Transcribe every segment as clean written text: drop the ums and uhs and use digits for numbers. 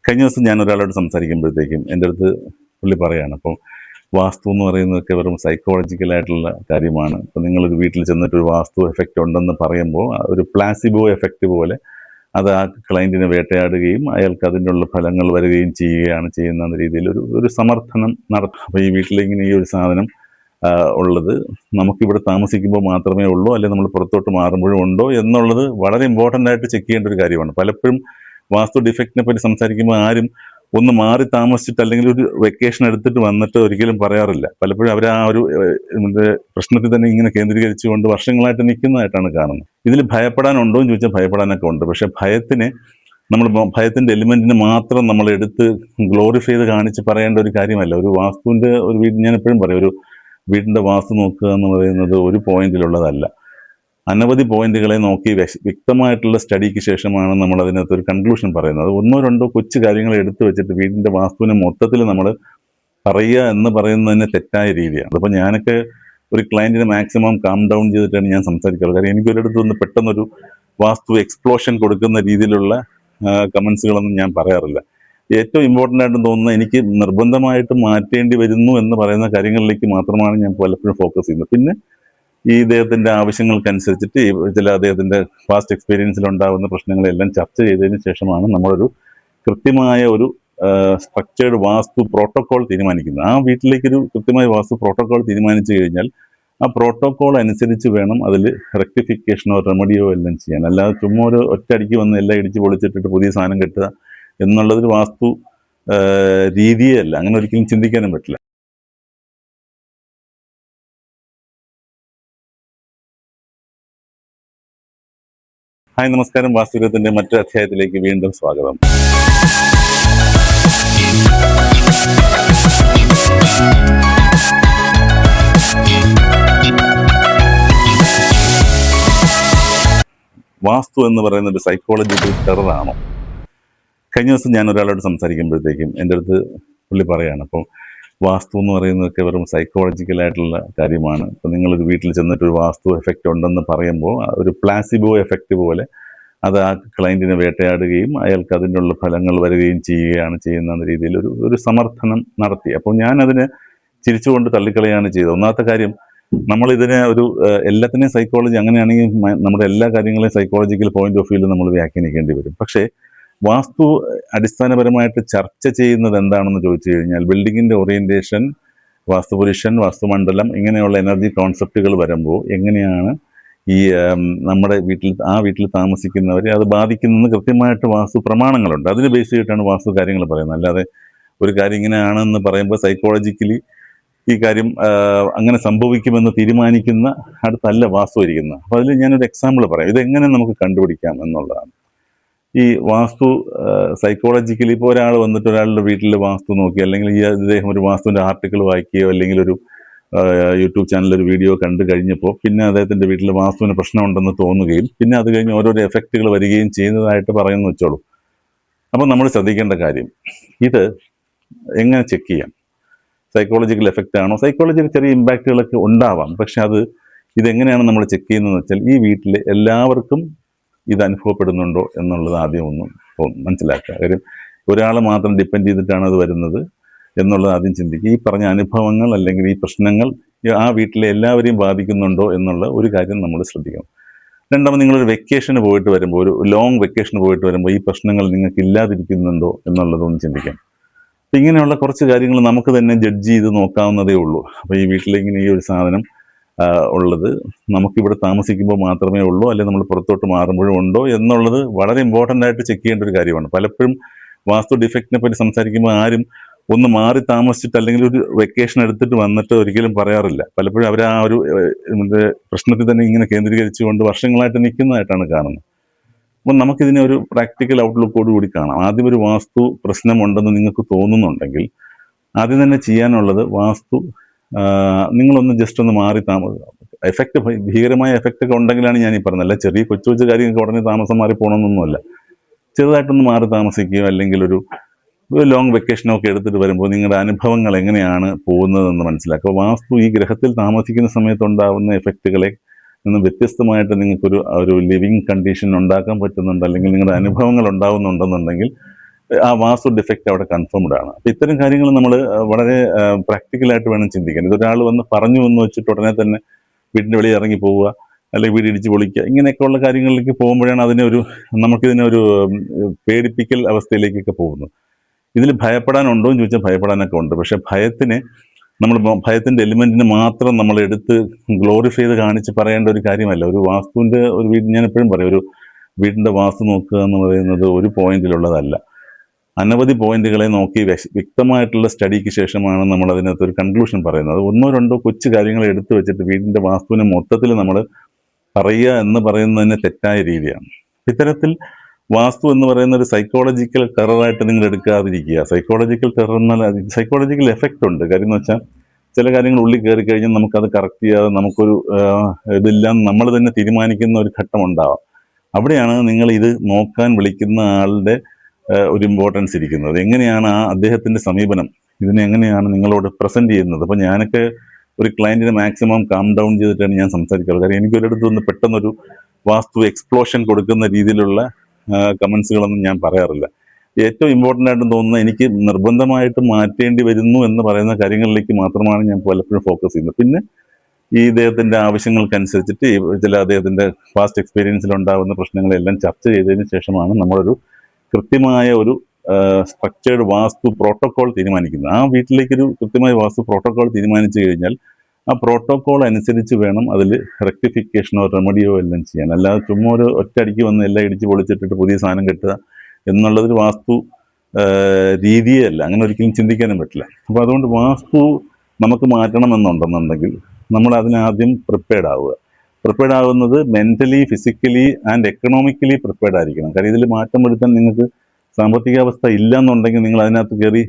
കഴിഞ്ഞ ദിവസം ഞാൻ ഒരാളോട് സംസാരിക്കുമ്പോഴത്തേക്കും എൻ്റെ അടുത്ത് പുള്ളി പറയാണ്, അപ്പം വാസ്തു എന്ന് പറയുന്നതൊക്കെ വെറും സൈക്കോളജിക്കലായിട്ടുള്ള കാര്യമാണ്. ഇപ്പം നിങ്ങളൊരു വീട്ടിൽ ചെന്നിട്ട് ഒരു വാസ്തു എഫക്റ്റ് ഉണ്ടെന്ന് പറയുമ്പോൾ ഒരു പ്ലാസിബോ എഫക്റ്റ് പോലെ അത് ആ ക്ലയൻറ്റിനെ വേട്ടയാടുകയും അയാൾക്ക് അതിനുള്ള ഫലങ്ങൾ വരികയും ചെയ്യുകയാണ് ചെയ്യുന്ന രീതിയിൽ ഒരു സമർത്ഥനം നടത്തും. അപ്പോൾ ഈ വീട്ടിലിങ്ങനെ ഈ ഒരു സാധനം ഉള്ളത് നമുക്കിവിടെ താമസിക്കുമ്പോൾ മാത്രമേ ഉള്ളൂ, അല്ലെങ്കിൽ നമ്മൾ പുറത്തോട്ട് മാറുമ്പോഴും ഉണ്ടോ എന്നുള്ളത് വളരെ ഇമ്പോർട്ടൻ്റ് ആയിട്ട് ചെക്ക് ചെയ്യേണ്ട ഒരു കാര്യമാണ്. പലപ്പോഴും വാസ്തു ഡിഫക്റ്റിനെ പറ്റി സംസാരിക്കുമ്പോൾ ആരും ഒന്ന് മാറി താമസിച്ചിട്ട് അല്ലെങ്കിൽ ഒരു വെക്കേഷൻ എടുത്തിട്ട് വന്നിട്ട് ഒരിക്കലും പറയാറില്ല. പലപ്പോഴും അവർ ആ ഒരു പ്രശ്നത്തിൽ തന്നെ ഇങ്ങനെ കേന്ദ്രീകരിച്ചുകൊണ്ട് വർഷങ്ങളായിട്ട് നിൽക്കുന്നതായിട്ടാണ് കാണുന്നത്. ഇതിൽ ഭയപ്പെടാനുണ്ടോ എന്ന് ചോദിച്ചാൽ ഭയപ്പെടാനൊക്കെ ഉണ്ട്. പക്ഷെ ഭയത്തിന്റെ എലിമെന്റിന് മാത്രം നമ്മൾ എടുത്ത് ഗ്ലോറിഫൈ ചെയ്ത് കാണിച്ച് പറയേണ്ട ഒരു കാര്യമല്ല. ഒരു വാസ്തുവിന്റെ ഒരു വീട്, ഞാൻ എപ്പോഴും പറയും, ഒരു വീടിന്റെ വാസ്തു നോക്കുക എന്ന് പറയുന്നത് ഒരു പോയിന്റിലുള്ളതല്ല. അനവധി പോയിന്റുകളെ നോക്കി വ്യക്തമായിട്ടുള്ള സ്റ്റഡിക്ക് ശേഷമാണ് നമ്മൾ അതിനകത്ത് ഒരു കൺക്ലൂഷൻ പറയുന്നത്. അത് ഒന്നോ രണ്ടോ കൊച്ചു കാര്യങ്ങൾ എടുത്തു വെച്ചിട്ട് വീടിന്റെ വാസ്തുവിനെ മൊത്തത്തിൽ നമ്മൾ പറയുക എന്ന് പറയുന്നതിന് തെറ്റായ രീതിയാണ്. അപ്പോൾ ഞാനൊക്കെ ഒരു ക്ലയന്റിനെ മാക്സിമം കാം ഡൗൺ ചെയ്തിട്ടാണ് ഞാൻ സംസാരിക്കാറ്. കാരണം എനിക്കൊരിടത്ത് നിന്ന് പെട്ടെന്നൊരു വാസ്തു എക്സ്പ്ലോഷൻ കൊടുക്കുന്ന രീതിയിലുള്ള കമന്റ്സുകളൊന്നും ഞാൻ പറയാറില്ല. ഏറ്റവും ഇമ്പോർട്ടൻ്റ് ആയിട്ട് തോന്നുന്നത് എനിക്ക് നിർബന്ധമായിട്ട് മാറ്റേണ്ടി വരുന്നു എന്ന് പറയുന്ന കാര്യങ്ങളിലേക്ക് മാത്രമാണ് ഞാൻ പലപ്പോഴും ഫോക്കസ് ചെയ്യുന്നത്. പിന്നെ ഈ ഇദ്ദേഹത്തിന്റെ ആവശ്യങ്ങൾക്കനുസരിച്ചിട്ട് ചില അദ്ദേഹത്തിന്റെ പാസ്റ്റ് എക്സ്പീരിയൻസിൽ ഉണ്ടാകുന്ന പ്രശ്നങ്ങളെല്ലാം ചർച്ച ചെയ്തതിന് ശേഷമാണ് നമ്മളൊരു കൃത്യമായ ഒരു സ്ട്രക്ചേർഡ് വാസ്തു പ്രോട്ടോകോൾ തീരുമാനിക്കുന്നത്. ആ വീട്ടിലേക്കൊരു കൃത്യമായ വാസ്തു പ്രോട്ടോകോൾ തീരുമാനിച്ചു കഴിഞ്ഞാൽ ആ പ്രോട്ടോകോൾ അനുസരിച്ച് വേണം അതിൽ റെക്ടിഫിക്കേഷനോ റെമഡിയോ എല്ലാം ചെയ്യാൻ. അല്ലാതെ ചുമ്മാ ഒരു ഒറ്റയടിക്ക് വന്ന് എല്ലാം ഇടിച്ച് പൊളിച്ചിട്ടിട്ട് പുതിയ സാധനം കെട്ടുക എന്നുള്ളതൊരു വാസ്തു രീതിയേ അല്ല. അങ്ങനെ ഒരിക്കലും ചിന്തിക്കാനും പറ്റില്ല. ഹായ്, നമസ്കാരം. വാസ്തുവിദ്യത്തിന്റെ മറ്റൊരു അധ്യായത്തിലേക്ക് വീണ്ടും സ്വാഗതം. വാസ്തു എന്ന് പറയുന്ന ഒരു സൈക്കോളജിക്കൽ ടെററാണോ? കഴിഞ്ഞ ദിവസം ഞാൻ ഒരാളോട് സംസാരിക്കുമ്പോഴത്തേക്കും എൻ്റെ അടുത്ത് പുള്ളി പറയാണ്, അപ്പം വാസ്തു എന്ന് പറയുന്നതൊക്കെ വെറും സൈക്കോളജിക്കലായിട്ടുള്ള കാര്യമാണ്. ഇപ്പം നിങ്ങളൊരു വീട്ടിൽ ചെന്നിട്ട് ഒരു വാസ്തു എഫക്റ്റ് ഉണ്ടെന്ന് പറയുമ്പോൾ ഒരു പ്ലാസിബോ എഫക്റ്റ് പോലെ അത് ആ ക്ലയൻറ്റിനെ വേട്ടയാടുകയും അയാൾക്ക് അതിനുള്ള ഫലങ്ങൾ വരികയും ചെയ്യുകയാണ് ചെയ്യുന്ന രീതിയിൽ ഒരു സമർത്ഥനം നടത്തി. അപ്പോൾ ഞാൻ അതിനെ ചിരിച്ചുകൊണ്ട് തള്ളിക്കളയാണ് ചെയ്തത്. ഒന്നാമത്തെ കാര്യം, നമ്മളിതിനെ എല്ലാത്തിനെയും സൈക്കോളജി അങ്ങനെയാണെങ്കിൽ നമ്മുടെ എല്ലാ കാര്യങ്ങളെയും സൈക്കോളജിക്കൽ പോയിന്റ് ഓഫ് വ്യൂവിൽ നമ്മൾ വ്യാഖ്യാനിക്കേണ്ടി വരും. പക്ഷേ വാസ്തു അടിസ്ഥാനപരമായിട്ട് ചർച്ച ചെയ്യുന്നത് എന്താണെന്ന് ചോദിച്ചു കഴിഞ്ഞാൽ ബിൽഡിങ്ങിന്റെ ഓറിയന്റേഷൻ, വാസ്തുപുരുഷൻ, വാസ്തുമണ്ഡലം, ഇങ്ങനെയുള്ള എനർജി കോൺസെപ്റ്റുകൾ വരുമ്പോൾ എങ്ങനെയാണ് ഈ നമ്മുടെ വീട്ടിൽ താമസിക്കുന്നവരെ അത് ബാധിക്കുന്നതെന്ന് കൃത്യമായിട്ട് വാസ്തു പ്രമാണങ്ങളുണ്ട്. അതിന് ബേസ് ചെയ്തിട്ടാണ് വാസ്തു കാര്യങ്ങൾ പറയുന്നത്. അല്ലാതെ ഒരു കാര്യം ഇങ്ങനെയാണെന്ന് പറയുമ്പോൾ സൈക്കോളജിക്കലി ഈ കാര്യം അങ്ങനെ സംഭവിക്കുമെന്ന് തീരുമാനിക്കുന്ന അടുത്തല്ല വാസ്തു ഇരിക്കുന്നത്. അപ്പോൾ അതിൽ ഞാനൊരു എക്സാമ്പിൾ പറയാം. ഇതെങ്ങനെ നമുക്ക് കണ്ടുപിടിക്കാം എന്നുള്ളതാണ്. ഈ വാസ്തു സൈക്കോളജിക്കലി ഇപ്പോൾ ഒരാൾ വന്നിട്ട് ഒരാളുടെ വീട്ടിൽ വാസ്തു നോക്കി, അല്ലെങ്കിൽ ഇദ്ദേഹം ഒരു വാസ്തുവിൻ്റെ ആർട്ടിക്കിൾ വായിക്കുകയോ അല്ലെങ്കിൽ ഒരു യൂട്യൂബ് ചാനലിൽ ഒരു വീഡിയോ കണ്ടു കഴിഞ്ഞപ്പോൾ പിന്നെ അദ്ദേഹത്തിൻ്റെ വീട്ടിൽ വാസ്തുവിന് പ്രശ്നമുണ്ടെന്ന് തോന്നുകയും പിന്നെ അത് കഴിഞ്ഞ് ഓരോരോ എഫക്റ്റുകൾ വരികയും ചെയ്യുന്നതായിട്ട് പറയുന്നു വെച്ചോളൂ. അപ്പോൾ നമ്മൾ ശ്രദ്ധിക്കേണ്ട കാര്യം, ഇത് എങ്ങനെ ചെക്ക് ചെയ്യാം? സൈക്കോളജിക്കൽ എഫക്റ്റ് ആണോ? സൈക്കോളജിക്കൽ ചെറിയ ഇമ്പാക്റ്റുകളൊക്കെ ഉണ്ടാവാം. പക്ഷെ ഇതെങ്ങനെയാണ് നമ്മൾ ചെക്ക് ചെയ്യുന്നതെന്ന് വെച്ചാൽ ഈ വീട്ടിൽ എല്ലാവർക്കും ഇത് അനുഭവപ്പെടുന്നുണ്ടോ എന്നുള്ളത് ആദ്യം ഒന്ന് മനസ്സിലാക്കുക. കാര്യം ഒരാളെ മാത്രം ഡിപ്പെൻഡ് ചെയ്തിട്ടാണ് അത് വരുന്നത് എന്നുള്ളത് ആദ്യം ചിന്തിക്കുക. ഈ പറഞ്ഞ അനുഭവങ്ങൾ അല്ലെങ്കിൽ ഈ പ്രശ്നങ്ങൾ ആ വീട്ടിലെ എല്ലാവരെയും ബാധിക്കുന്നുണ്ടോ എന്നുള്ള ഒരു കാര്യം നമ്മൾ ശ്രദ്ധിക്കണം. രണ്ടാമത്, നിങ്ങളൊരു വെക്കേഷന് പോയിട്ട് വരുമ്പോൾ, ഒരു ലോങ് വെക്കേഷന് പോയിട്ട് വരുമ്പോൾ ഈ പ്രശ്നങ്ങൾ നിങ്ങൾക്ക് ഇല്ലാതിരിക്കുന്നുണ്ടോ എന്നുള്ളതൊന്ന് ചിന്തിക്കാം. അപ്പം ഇങ്ങനെയുള്ള കുറച്ച് കാര്യങ്ങൾ നമുക്ക് തന്നെ ജഡ്ജ് ചെയ്ത് നോക്കാവുന്നതേ ഉള്ളൂ. അപ്പോൾ ഈ വീട്ടിലിങ്ങനെ ഈ ഒരു സാധനം ഉള്ളത് നമുക്കിവിടെ താമസിക്കുമ്പോൾ മാത്രമേ ഉള്ളൂ, അല്ലെങ്കിൽ നമ്മൾ പുറത്തോട്ട് മാറുമ്പോഴും ഉണ്ടോ എന്നുള്ളത് വളരെ ഇമ്പോർട്ടൻ്റ് ആയിട്ട് ചെക്ക് ചെയ്യേണ്ട ഒരു കാര്യമാണ്. പലപ്പോഴും വാസ്തു ഡിഫക്റ്റിനെ പറ്റി സംസാരിക്കുമ്പോൾ ആരും ഒന്ന് മാറി താമസിച്ചിട്ട് അല്ലെങ്കിൽ ഒരു വെക്കേഷൻ എടുത്തിട്ട് വന്നിട്ട് ഒരിക്കലും പറയാറില്ല. പലപ്പോഴും അവർ ആ ഒരു പ്രശ്നത്തിൽ തന്നെ ഇങ്ങനെ കേന്ദ്രീകരിച്ചുകൊണ്ട് വർഷങ്ങളായിട്ട് നിൽക്കുന്നതായിട്ടാണ് കാണുന്നത്. അപ്പം നമുക്കിതിനെ ഒരു പ്രാക്ടിക്കൽ ഔട്ട്ലുക്കോട് കൂടി കാണാം. ആദ്യം ഒരു വാസ്തു പ്രശ്നമുണ്ടെന്ന് നിങ്ങൾക്ക് തോന്നുന്നുണ്ടെങ്കിൽ ആദ്യം തന്നെ ചെയ്യാനുള്ളത്, നിങ്ങളൊന്ന് ജസ്റ്റ് ഒന്ന് മാറി എഫക്റ്റ് ഭീകരമായ എഫക്റ്റ് ഒക്കെ ഉണ്ടെങ്കിലാണ് ഞാൻ ഈ പറഞ്ഞത്. അല്ല ചെറിയ കൊച്ചു കാര്യങ്ങൾക്ക് ഉടനെ താമസം മാറി പോകണമെന്നൊന്നുമല്ല. ചെറുതായിട്ടൊന്ന് മാറി താമസിക്കുകയോ അല്ലെങ്കിൽ ഒരു ലോങ് വെക്കേഷനൊക്കെ എടുത്തിട്ട് വരുമ്പോൾ നിങ്ങളുടെ അനുഭവങ്ങൾ എങ്ങനെയാണ് പോകുന്നതെന്ന് മനസ്സിലാക്കുക. വാസ്തു ഈ ഗ്രഹത്തിൽ താമസിക്കുന്ന സമയത്തുണ്ടാകുന്ന എഫക്റ്റുകളെ നിന്ന് വ്യത്യസ്തമായിട്ട് നിങ്ങൾക്കൊരു ലിവിങ് കണ്ടീഷൻ ഉണ്ടാക്കാൻ പറ്റുന്നുണ്ട്, അല്ലെങ്കിൽ നിങ്ങളുടെ അനുഭവങ്ങൾ ഉണ്ടാകുന്നുണ്ടെന്നുണ്ടെങ്കിൽ ആ വാസ്തു ഡിഫക്റ്റ് അവിടെ കൺഫേംഡ് ആണ്. അപ്പം ഇത്തരം കാര്യങ്ങൾ നമ്മൾ വളരെ പ്രാക്ടിക്കലായിട്ട് വേണം ചിന്തിക്കാൻ. ഇതൊരാൾ വന്ന് പറഞ്ഞു എന്ന് വെച്ചിട്ട് ഉടനെ തന്നെ വീടിൻ്റെ വെളിയിൽ ഇറങ്ങി പോവുക, അല്ലെങ്കിൽ വീട് ഇടിച്ച് പൊളിക്കുക, ഇങ്ങനെയൊക്കെയുള്ള കാര്യങ്ങളിലേക്ക് പോകുമ്പോഴാണ് നമുക്കിതിനൊരു പേടിപ്പിക്കൽ അവസ്ഥയിലേക്കൊക്കെ പോകുന്നത്. ഇതിൽ ഭയപ്പെടാനുണ്ടോ എന്ന് ചോദിച്ചാൽ ഭയപ്പെടാനൊക്കെ ഉണ്ട്. പക്ഷെ ഭയത്തിൻ്റെ എലിമെന്റിനെ മാത്രം നമ്മൾ എടുത്ത് ഗ്ലോറിഫൈ ചെയ്ത് കാണിച്ച് പറയേണ്ട ഒരു കാര്യമല്ല. ഒരു വാസ്തുവിൻ്റെ ഒരു വീട്, ഞാൻ എപ്പോഴും പറയും, ഒരു വീടിൻ്റെ വാസ്തു നോക്കുക എന്ന് പറയുന്നത് ഒരു പോയിന്റിലുള്ളതല്ല. അനവധി പോയിന്റുകളെ നോക്കി വ്യക്തമായിട്ടുള്ള സ്റ്റഡിക്ക് ശേഷമാണ് നമ്മൾ അതിനകത്ത് ഒരു കൺക്ലൂഷൻ പറയുന്നത്. അത് ഒന്നോ രണ്ടോ കൊച്ചു കാര്യങ്ങൾ എടുത്തു വെച്ചിട്ട് വീടിൻ്റെ വാസ്തുവിനെ മൊത്തത്തിൽ നമ്മൾ പറയുക എന്ന് പറയുന്നതിന് തെറ്റായ രീതിയാണ്. ഇത്തരത്തിൽ വാസ്തു എന്ന് പറയുന്ന ഒരു സൈക്കോളജിക്കൽ ടെററായിട്ട് നിങ്ങൾ എടുക്കാതിരിക്കുക. സൈക്കോളജിക്കൽ ടെറർ എന്നാൽ സൈക്കോളജിക്കൽ എഫക്റ്റ് ഉണ്ട്. കാര്യം എന്ന് വെച്ചാൽ ചില കാര്യങ്ങൾ ഉള്ളിൽ കയറി കഴിഞ്ഞാൽ നമുക്കത് കറക്റ്റ് ചെയ്യാതെ നമുക്കൊരു ഇതില്ല നമ്മൾ തന്നെ തീരുമാനിക്കുന്ന ഒരു ഘട്ടം ഉണ്ടാവാം. അവിടെയാണ് നിങ്ങൾ ഇത് നോക്കാൻ വിളിക്കുന്ന ആളുടെ ഒരു ഇമ്പോർട്ടൻസ് ഇരിക്കുന്നത്. എങ്ങനെയാണ് അദ്ദേഹത്തിൻ്റെ സമീപനം, ഇതിനെ എങ്ങനെയാണ് നിങ്ങളോട് പ്രസൻറ്റ് ചെയ്യുന്നത്. അപ്പോൾ ഞാനൊക്കെ ഒരു ക്ലയൻറ്റിനെ മാക്സിമം കാം ഡൗൺ ചെയ്തിട്ടാണ് ഞാൻ സംസാരിക്കാറ്. കാര്യം എനിക്കൊരിടത്ത് നിന്ന് പെട്ടെന്നൊരു വാസ്തു എക്സ്പ്ലോഷൻ കൊടുക്കുന്ന രീതിയിലുള്ള കമൻസുകളൊന്നും ഞാൻ പറയാറില്ല. ഏറ്റവും ഇമ്പോർട്ടൻ്റ് ആയിട്ട് തോന്നുന്നത് എനിക്ക് നിർബന്ധമായിട്ട് മാറ്റേണ്ടി വരുന്നു എന്ന് പറയുന്ന കാര്യങ്ങളിലേക്ക് മാത്രമാണ് ഞാൻ പലപ്പോഴും ഫോക്കസ് ചെയ്യുന്നത്. പിന്നെ ഈ ഇദ്ദേഹത്തിൻ്റെ ആവശ്യങ്ങൾക്കനുസരിച്ചിട്ട് ചില അദ്ദേഹത്തിൻ്റെ പാസ്റ്റ് എക്സ്പീരിയൻസിൽ ഉണ്ടാകുന്ന പ്രശ്നങ്ങളെല്ലാം ചർച്ച ചെയ്തതിന് ശേഷമാണ് നമ്മളൊരു കൃത്യമായ ഒരു സ്ട്രക്ചേർഡ് വാസ്തു പ്രോട്ടോകോൾ തീരുമാനിക്കുന്നത്. ആ വീട്ടിലേക്കൊരു കൃത്യമായ വാസ്തു പ്രോട്ടോകോൾ തീരുമാനിച്ചു കഴിഞ്ഞാൽ ആ പ്രോട്ടോകോൾ അനുസരിച്ച് വേണം അതിൽ റെക്ടിഫിക്കേഷനോ റെമഡിയോ എല്ലാം ചെയ്യാൻ. അല്ലാതെ ചുമ്മാ ഒരു ഒറ്റയടിക്ക് വന്ന് എല്ലാം ഇടിച്ച് പൊളിച്ചിട്ടിട്ട് പുതിയ സാധനം കെട്ടുക എന്നുള്ളതൊരു വാസ്തു രീതിയേ അല്ല. അങ്ങനെ ഒരിക്കലും ചിന്തിക്കാനും പറ്റില്ല. അപ്പോൾ അതുകൊണ്ട് വാസ്തു നമുക്ക് മാറ്റണമെന്നുണ്ടെന്നുണ്ടെങ്കിൽ നമ്മൾ അതിനാദ്യം പ്രിപ്പയർഡ് ആവുക. പ്രിപ്പയർഡ് ആവുന്നത് mentally, physically and economically prepared ആയിരിക്കണം. കാര്യം ഇതിൽ മാറ്റം വരുത്താൻ നിങ്ങൾക്ക് സാമ്പത്തികാവസ്ഥ ഇല്ല എന്നുണ്ടെങ്കിൽ നിങ്ങൾ അതിനകത്ത് കയറി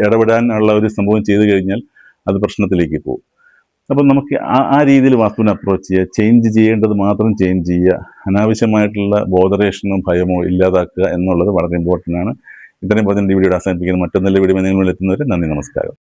ഇടപെടാനുള്ള ഒരു സംഭവം ചെയ്തു കഴിഞ്ഞാൽ അത് പ്രശ്നത്തിലേക്ക് പോകും. അപ്പം നമുക്ക് ആ രീതിയിൽ വാസ്തുവിനെ അപ്രോച്ച് ചെയ്യുക, ചേഞ്ച് ചെയ്യേണ്ടത് മാത്രം ചേഞ്ച് ചെയ്യുക, അനാവശ്യമായിട്ടുള്ള ബോധറേഷനോ ഭയമോ ഇല്ലാതാക്കുക എന്നുള്ളത് വളരെ ഇമ്പോർട്ടൻ്റ് ആണ്. ഇത്രയും പറഞ്ഞിട്ട് ഈ വീഡിയോ അവസാനിപ്പിക്കുന്നത്. മറ്റൊന്നല്ല വീഡിയോ നിങ്ങൾ എത്തുന്നവരെ നന്ദി, നമസ്കാരം.